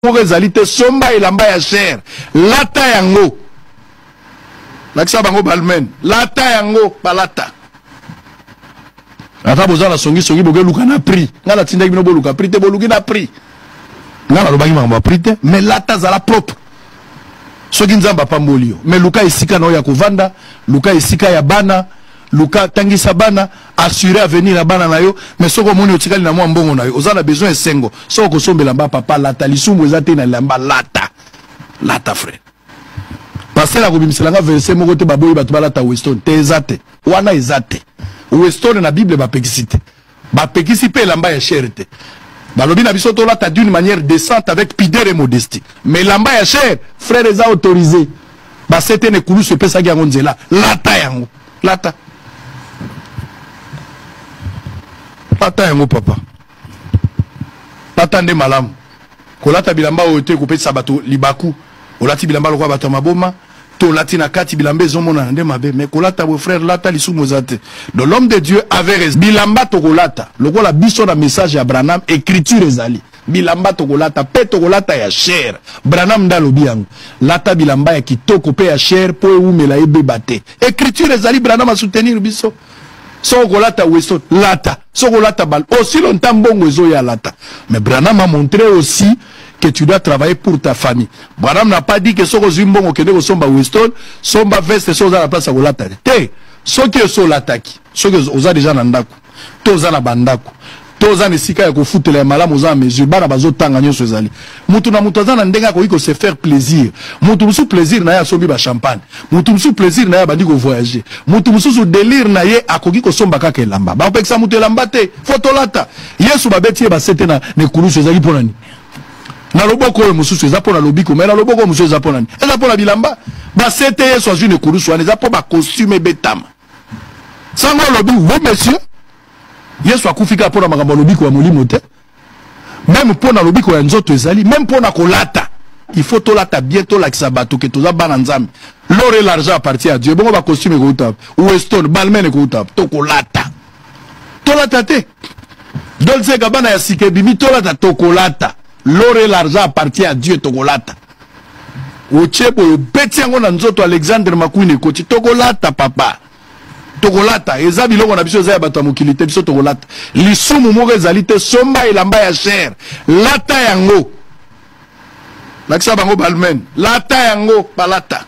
Ezalité somba elamba ya cher lata yango nakisa bango balmen lata yango balata ata bozala songi boge luka na prix ngala tinda bino bo luka prix te bo luki na prix ngala lobangi mangamba prix te mais lata zala propre soki nzamba pambolio mais luka esika na ya kovanda luka esika ya bana luka tangisa bana assurer avenir na bana na yo mais soko moni otikali na mwa mbongo na yo ozana besoin esengo soko sombela mba papa lata lisumu ezate na lamba lata frère passer la kobimisela nga verset moko te baboyi bato balata Weston te ezate wana ezate Weston na Bible bapekisi pe lamba ya cher te balobi na biso to lata d'une manière décente avec pudeur et modestie mais lamba ya cher frère eza autorisé ba sete ne kulu se pesa yango nzela lata yango lata yango papa lata nde malamu kolata bilamba ote kopesa bato libaku olati bilamba lokwa bato maboma to lati na kati bilamba ezomona nde mabe mais kolata bo frère lata lisumu zate donc l'homme de Dieu avait raison bilamba to kolata lokola biso na message ya Branham écriture ezali bilamba to kolata pe to kolata ya cher Branham ndalobi yango lata bilamba ya kitoko pe ya cher po eumela ebebate écriture ezali Branham a soutenir biso soko lata Weston lata soko lata bal aussi longtemps bongo ezo ya lata mais Branham a montré aussi que tu dois travailler pour ta famille. Branham n'a pas dit que soko zimbongo kende ko somba Weston somba veste so za la place ko lata te soki so lataki soki oza déjà na ndako toza na bandako toza na sika ya ko futela ya malamu za mesure bana bazo tanga nyoso ezali mutu na mutu azana ndenga ko se faire plaisir mutu musu plaisir na ya sombi ba champagne mutu musu plaisir na ya bandi ko voyager mutu musu délire na ye akoki ko somba kaka elamba ba pekisa mutu elamba te photo lata yesu babeti ba sete na ne kulusu ezali pona ni na loboko oyo mususu eza pona lobiko mais na loboko mususu eza pona ni eza pona bilamba ba sete yesu azwi ne kulusu wana eza po ba costume betama sango lobi oui monsieur yesu akufika pona makambo lobiko ya molimo te même pona lobiko ya nzoto ezali même pona kolata il faut tolata bientôt lakisa bato ke toza bana nzambe l'or et l'argent appartient à Dieu bongo ba costume ko utap Weston balmen ko utap to kolata te Dolce Gabbana ya sike bimi tolata to kolata l'or et l'argent appartient à Dieu to kolata ochebo yo beti yango na nzoto Alexandre Makwine koti to kolata papa tokolata eza biloko na biso za bato mokili te biso tokolata lisumu moko ezali te somba elamba ya cher lata yango nakisa bango balmen lata yango balata